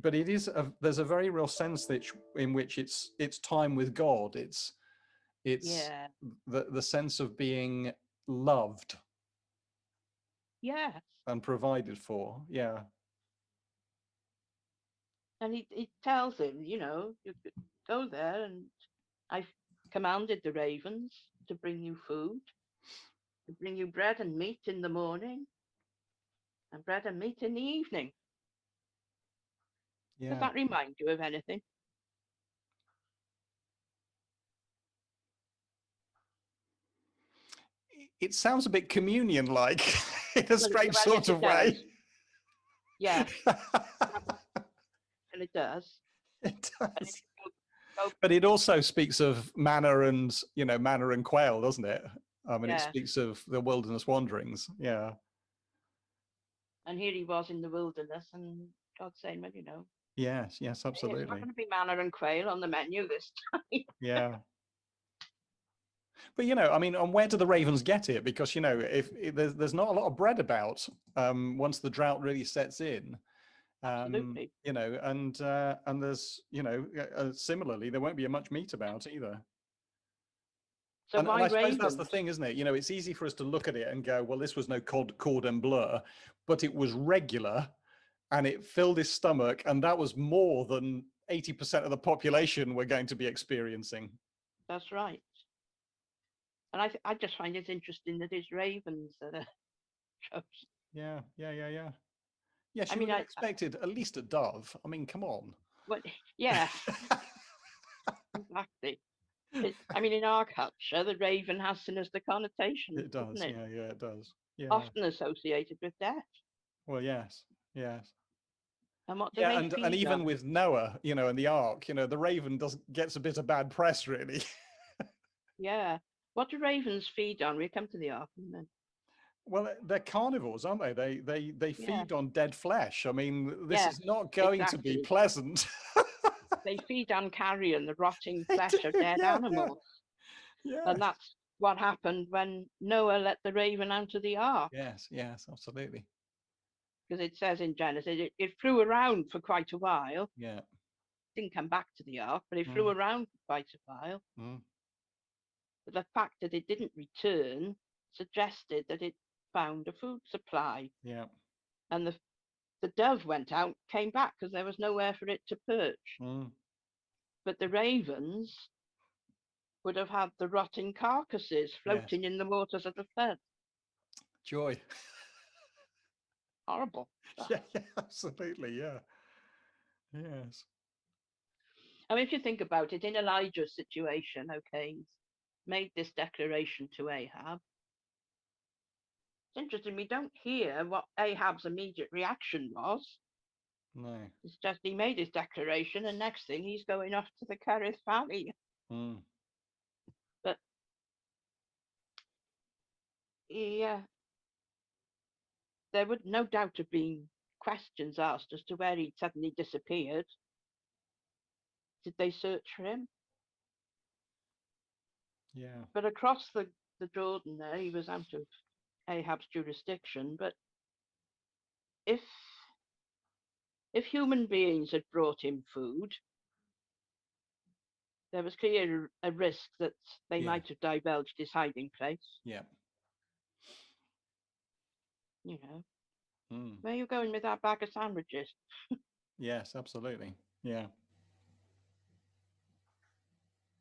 S1: But it is, there's a very real sense that in which it's time with God. It's the sense of being loved.
S2: Yes.
S1: And provided for. Yeah.
S2: And he tells him, you know, you go there and I've commanded the ravens to bring you food, to bring you bread and meat in the morning and bread and meat in the evening.
S1: Yeah.
S2: Does that remind you of anything?
S1: It sounds a bit communion-like in a strange sort of way.
S2: Yeah. And it does.
S1: It does. But it also speaks of manna and, you know, manna and quail, doesn't it? I mean, it speaks of the wilderness wanderings. Yeah.
S2: And here he was in the wilderness, and God saying, well, you know.
S1: Yes, absolutely.
S2: It's not going to be manna and quail on the menu this time.
S1: Yeah. But, you know, I mean, and where do the ravens get it? Because, you know, if there's not a lot of bread about once the drought really sets in.
S2: Absolutely.
S1: You know, and there's, you know, similarly, there won't be much meat about either.
S2: So
S1: and I suppose that's the thing, isn't it? You know, it's easy for us to look at it and go, well, this was no cordon bleu, but it was regular and it filled his stomach. And that was more than 80% of the population were going to be experiencing.
S2: That's right. And I just find it interesting that it's ravens that are chosen.
S1: Yeah. Yes,
S2: I
S1: you
S2: mean,
S1: would have expected at least a dove. I mean, come on.
S2: well, yeah, exactly. I mean, in our culture, the raven has sinister connotations,
S1: It
S2: doesn't
S1: does.
S2: it?
S1: Yeah, yeah, it does. Yeah.
S2: Often associated with death.
S1: Well, yes, yes.
S2: And what do
S1: Yeah,
S2: they
S1: and
S2: feed
S1: even
S2: on?
S1: with Noah, and the ark, the raven does gets a bit of bad press, really.
S2: Yeah. What do ravens feed on? We come to the ark, and then
S1: Well, they're carnivores, aren't they? They
S2: yeah,
S1: feed on dead flesh. I mean, this
S2: yeah,
S1: is not going to be
S2: exactly.
S1: pleasant.
S2: They feed on carrion, the rotting
S1: They do.
S2: flesh of dead
S1: Yeah, yeah,
S2: animals.
S1: yeah.
S2: And that's what happened when Noah let the raven onto the ark.
S1: Yes, yes, absolutely.
S2: Because it says in Genesis, it flew around for quite a while,
S1: Yeah.
S2: didn't come back to the ark, but it flew
S1: Mm,
S2: around for quite a while.
S1: mm,
S2: But the fact that it didn't return suggested that it found a food supply.
S1: yeah.
S2: And the dove went out, came back because there was nowhere for it to perch.
S1: Mm,
S2: But the ravens would have had the rotting carcasses
S1: yes.
S2: floating in the waters of the flood.
S1: Joy.
S2: Horrible.
S1: Yeah, yeah, absolutely. Yeah. Yes.
S2: I mean, if you think about it, in Elijah's situation, okay, he's made this declaration to Ahab. It's interesting, we don't hear what Ahab's immediate reaction was.
S1: No.
S2: It's just he made his declaration, and next thing he's going off to the Kerith Valley.
S1: Mm,
S2: But yeah, there would no doubt have been questions asked as to where he'd suddenly disappeared. Did they search for him?
S1: yeah.
S2: But across the Jordan there, he was out of Ahab's jurisdiction. But if human beings had brought him food, there was clear a risk that they
S1: Yeah.
S2: might have divulged his hiding place.
S1: Yeah.
S2: You know,
S1: Mm,
S2: where are you going with that bag of sandwiches?
S1: yes, absolutely. Yeah.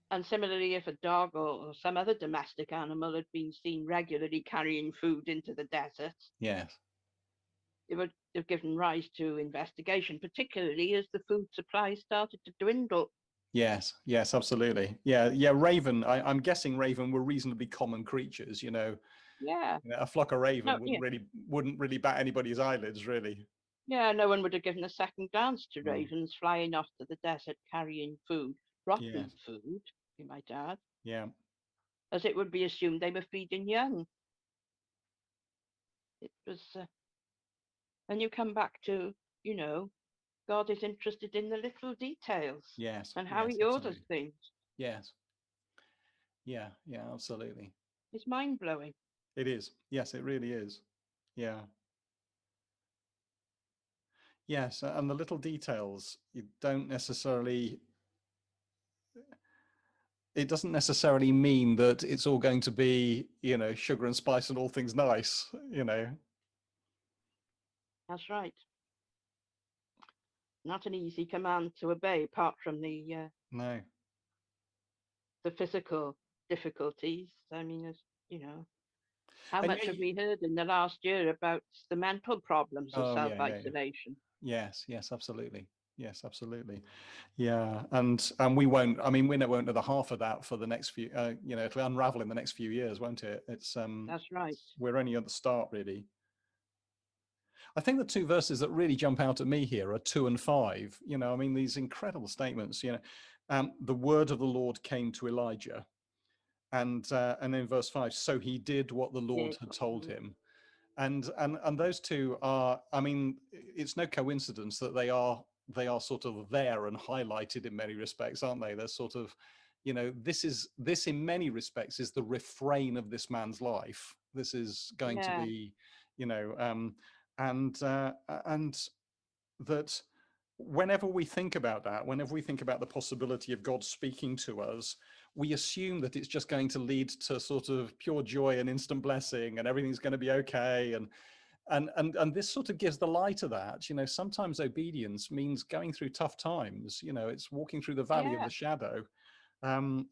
S2: And similarly, if a dog or some other domestic animal had been seen regularly carrying food into the desert,
S1: Yes.
S2: it would have given rise to investigation, particularly as the food supply started to dwindle.
S1: Yes, yes, absolutely. Yeah, yeah. Raven. I'm guessing raven were reasonably common creatures.
S2: Yeah,
S1: A flock of raven
S2: no, yeah,
S1: wouldn't really bat anybody's eyelids, really.
S2: yeah, no one would have given a second glance to
S1: Mm,
S2: ravens flying off to the desert carrying food, rotten
S1: yes.
S2: food, you might add,
S1: Yeah.
S2: as it would be assumed they were feeding young. It was, and you come back to, you know, God is interested in the little details
S1: Yes.
S2: and how
S1: Yes.
S2: he orders
S1: Absolutely.
S2: things.
S1: Yes. Yeah. Yeah. Absolutely.
S2: It's mind blowing.
S1: It is. Yes, it really is. Yeah. Yes, and the little details, you don't necessarily. It doesn't necessarily mean that it's all going to be, sugar and spice and all things nice.
S2: That's right. Not an easy command to obey, apart from
S1: No.
S2: the physical difficulties. I mean, as you know, how
S1: And
S2: much
S1: yeah,
S2: have we heard in the last year about the mental problems of
S1: oh yeah, yeah, yeah.
S2: self-isolation?
S1: Yes, yes, absolutely. Yes, absolutely. Yeah, and we won't. I mean, we won't know the half of that for the next few. It'll unravel in the next few years, won't it?
S2: That's right.
S1: We're only at the start, really. I think the two verses that really jump out at me here are 2 and 5. I mean, these incredible statements. The word of the Lord came to Elijah, and then verse 5. So he did what the Lord
S2: Did
S1: had
S2: what the
S1: told
S2: Lord.
S1: him. And those two are. I mean, it's no coincidence that they are sort of there and highlighted in many respects, aren't they? They're sort of, this in many respects is the refrain of this man's life. This is going to
S2: Yeah,
S1: be, you know, and that whenever we think about that, whenever we think about the possibility of God speaking to us, we assume that it's just going to lead to sort of pure joy and instant blessing and everything's going to be okay. And this sort of gives the lie to that. Sometimes obedience means going through tough times. It's walking through the valley of
S2: yeah,
S1: the shadow. And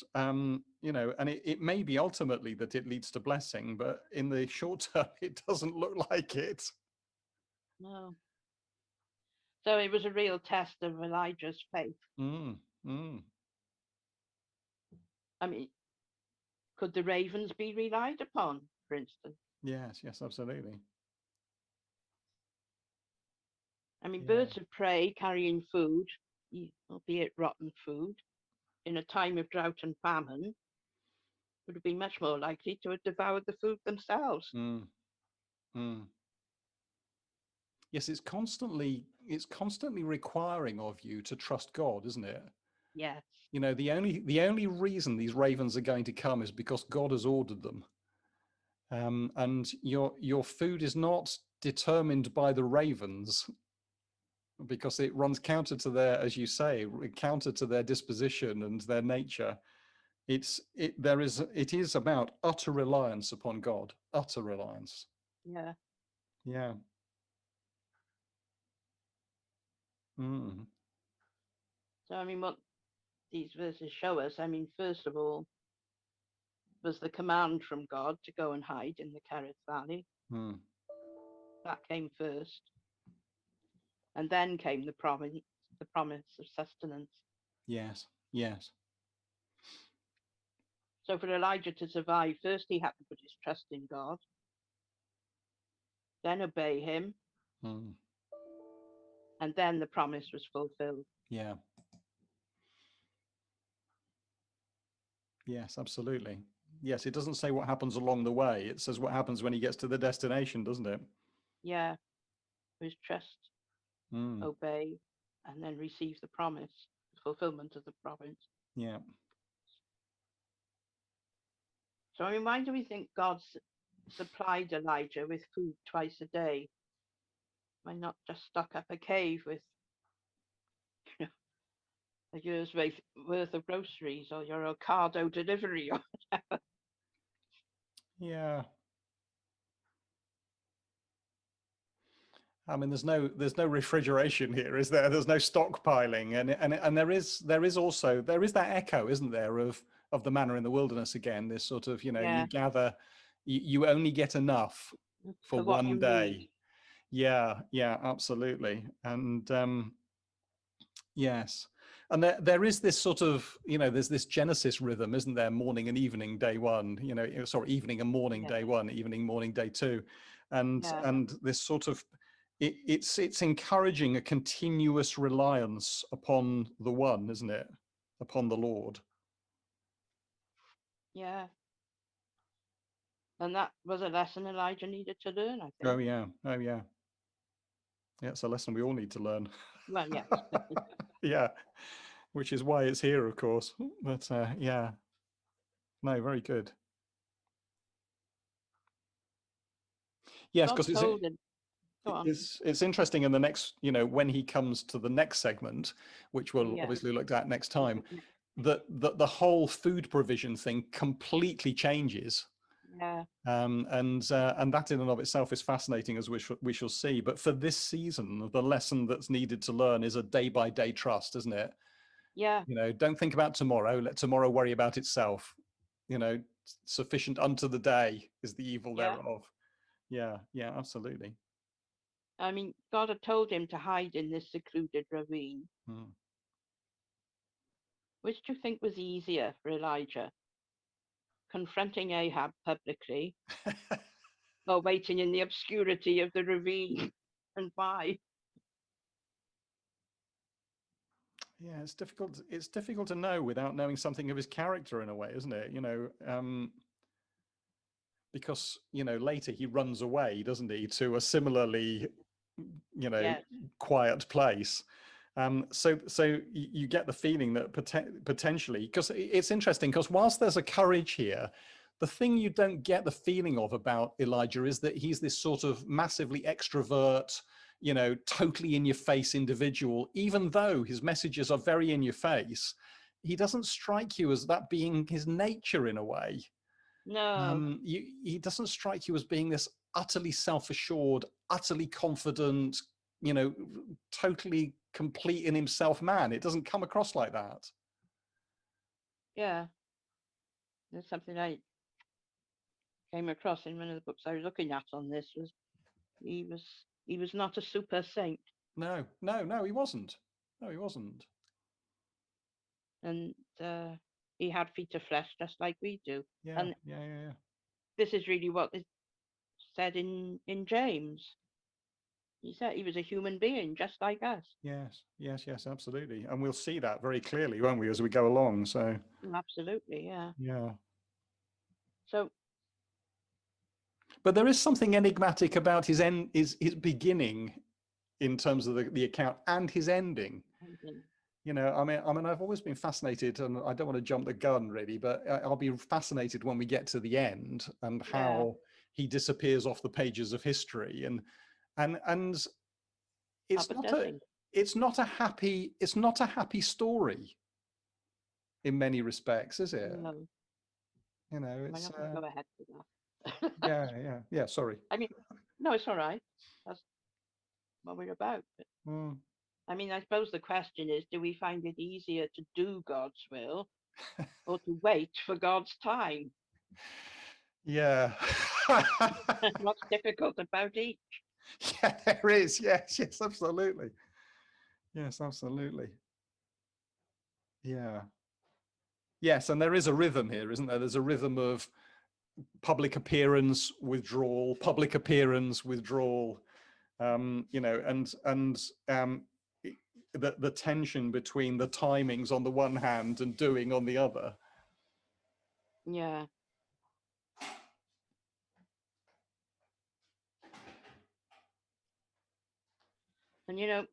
S1: it may be ultimately that it leads to blessing, but in the short term, it doesn't look like it.
S2: no. So it was a real test of Elijah's faith.
S1: Mm, mm.
S2: I mean, could the ravens be relied upon, for instance?
S1: Yes, yes, absolutely.
S2: I mean,
S1: Yeah.
S2: birds of prey carrying food, albeit rotten food, in a time of drought and famine, would have been much more likely to have devoured the food themselves.
S1: Mm, mm. Yes, it's constantly requiring of you to trust God, isn't it?
S2: Yes.
S1: You know, the only reason these ravens are going to come is because God has ordered them. And your food is not determined by the ravens, because it runs counter to their, as you say, counter to their disposition and their nature. It is about utter reliance upon God, utter reliance.
S2: Yeah.
S1: Yeah. Mm.
S2: So, I mean, what these verses show us, I mean, first of all, was the command from God to go and hide in the Kerith Valley.
S1: Mm.
S2: That came first. And then came the promise of sustenance.
S1: Yes, yes.
S2: So for Elijah to survive, first he had to put his trust in God, then obey him,
S1: Mm.
S2: and then the promise was fulfilled.
S1: Yeah. Yes, absolutely. Yes, it doesn't say what happens along the way. It says what happens when he gets to the destination, doesn't it?
S2: Yeah, his trust,
S1: Mm.
S2: obey, and then receive the promise, the fulfillment of the promise.
S1: Yeah.
S2: So I mean, why do we think God supplied Elijah with food twice a day? Why not just stock up a cave with a year's worth of groceries or your Ocado delivery?
S1: Yeah. I mean, there's no refrigeration here, is there? There's no stockpiling, and there is also that echo, isn't there, of the manna in the wilderness again. This sort of,
S2: Yeah,
S1: you gather, you only get enough for
S2: for what you
S1: one
S2: need.
S1: day. Yeah, yeah, absolutely. And yes, and there is this sort of, there's this Genesis rhythm, isn't there? Morning and evening, day one. Sorry, evening and morning,
S2: Yeah,
S1: day one. Evening, morning, day two, and
S2: yeah,
S1: this sort of it's encouraging a continuous reliance upon the one, isn't it? Upon the Lord.
S2: yeah. And that was a lesson Elijah needed to learn, I
S1: Oh
S2: think.
S1: yeah, oh yeah. Yeah, it's a lesson we all need to learn.
S2: Well, yes.
S1: Yeah, which is why it's here, of course. But yeah, no, very good. Yes,
S2: God
S1: because
S2: told him, go on.
S1: it's interesting in the next, when he comes to the next segment, which we'll
S2: Yeah,
S1: obviously look at next time, that the whole food provision thing completely changes.
S2: yeah,
S1: And that in and of itself is fascinating, as we shall see. But for this season, the lesson that's needed to learn is a day-by-day trust, isn't it?
S2: yeah.
S1: Don't think about tomorrow. Let tomorrow worry about itself. Sufficient unto the day is the evil
S2: Yeah.
S1: thereof. Yeah, yeah, absolutely.
S2: I mean, God had told him to hide in this secluded ravine.
S1: Hmm.
S2: Which do you think was easier for Elijah? Confronting Ahab publicly or waiting in the obscurity of the ravine? And why?
S1: Yeah, it's difficult. It's difficult to know without knowing something of his character in a way, isn't it? Because later he runs away, doesn't he, to a similarly, you know,
S2: Yes.
S1: quiet place. So you get the feeling that potentially, because it's interesting, because whilst there's a courage here, the thing you don't get the feeling of about Elijah is that he's this sort of massively extrovert, totally in your face individual. Even though his messages are very in your face, he doesn't strike you as that being his nature in a way.
S2: No.
S1: He doesn't strike you as being this utterly self-assured, utterly confident, totally complete in himself man. It doesn't come across like that.
S2: Yeah. There's something I came across in one of the books I was looking at on this was he was not a super saint.
S1: No, he wasn't. No, he wasn't.
S2: And he had feet of flesh just like we do.
S1: Yeah,
S2: And
S1: yeah.
S2: this is really what is said in James. He said he was a human being just like us.
S1: Yes, absolutely. And we'll see that very clearly, won't we, as we go along? So
S2: Absolutely, yeah.
S1: yeah.
S2: So,
S1: but there is something enigmatic about his beginning in terms of the account and his ending. You know, I mean, I've always been fascinated, and I don't want to jump the gun really, but I'll be fascinated when we get to the end and how he disappears off the pages of history, and it's not a happy story in many respects, is it?
S2: No.
S1: You know, it's
S2: I'm not going to go ahead with that.
S1: yeah. Sorry.
S2: I mean, no, it's all right. That's what we're about. But, I mean, I suppose the question is, do we find it easier to do God's will or to wait for God's time?
S1: Yeah.
S2: What's difficult about each?
S1: Yeah, there is. Yes, absolutely. Yes, absolutely. Yeah. Yes, and there is a rhythm here, isn't there? There's a rhythm of public appearance, withdrawal, public appearance, withdrawal. You know, and the tension between the timings on the one hand and doing on the other.
S2: Yeah. And you know,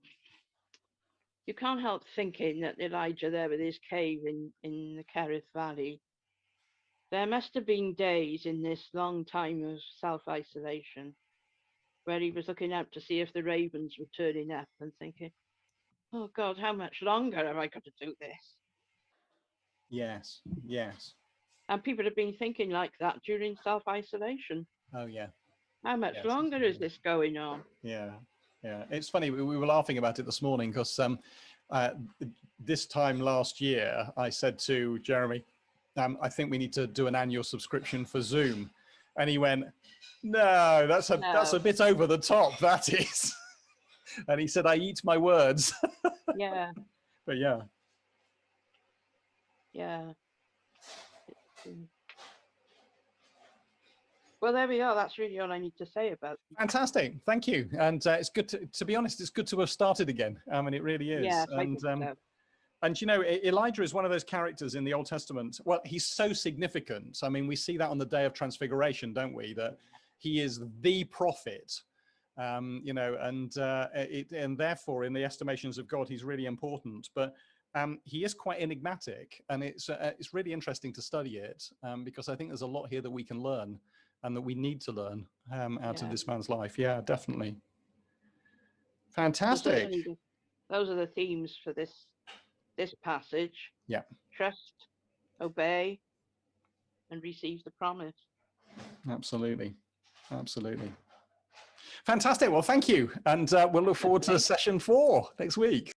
S2: you can't help thinking that Elijah there with his cave in the Kerith Valley, there must have been days in this long time of self-isolation where he was looking out to see if the ravens were turning up and thinking, oh God, how much longer have I got to do this?
S1: Yes.
S2: And people have been thinking like that during self-isolation.
S1: Oh yeah.
S2: How much longer is this going on?
S1: Yeah. It's funny, we were laughing about it this morning because this time last year I said to Jeremy, I think we need to do an annual subscription for Zoom, and he went, no, that's a bit over the top, that is. And he said, I eat my words.
S2: Yeah.
S1: But yeah.
S2: Well, there we are. That's really all I need to say about it.
S1: Fantastic. Thank you. And it's good to be honest, it's good to have started again. I mean, it really is.
S2: Yeah, I think so.
S1: And, you know, Elijah is one of those characters in the Old Testament. Well, he's so significant. I mean, we see that on the Day of Transfiguration, don't we? That he is the prophet, you know, and therefore, in the estimations of God, he's really important. But he is quite enigmatic, and it's really interesting to study it because I think there's a lot here that we can learn and that we need to learn out of this man's life. Yeah, definitely. Fantastic.
S2: Those are the themes for this passage.
S1: Yeah.
S2: Trust, obey, and receive the promise.
S1: Absolutely. Fantastic. Well, thank you. And we'll look forward to session 4 next week.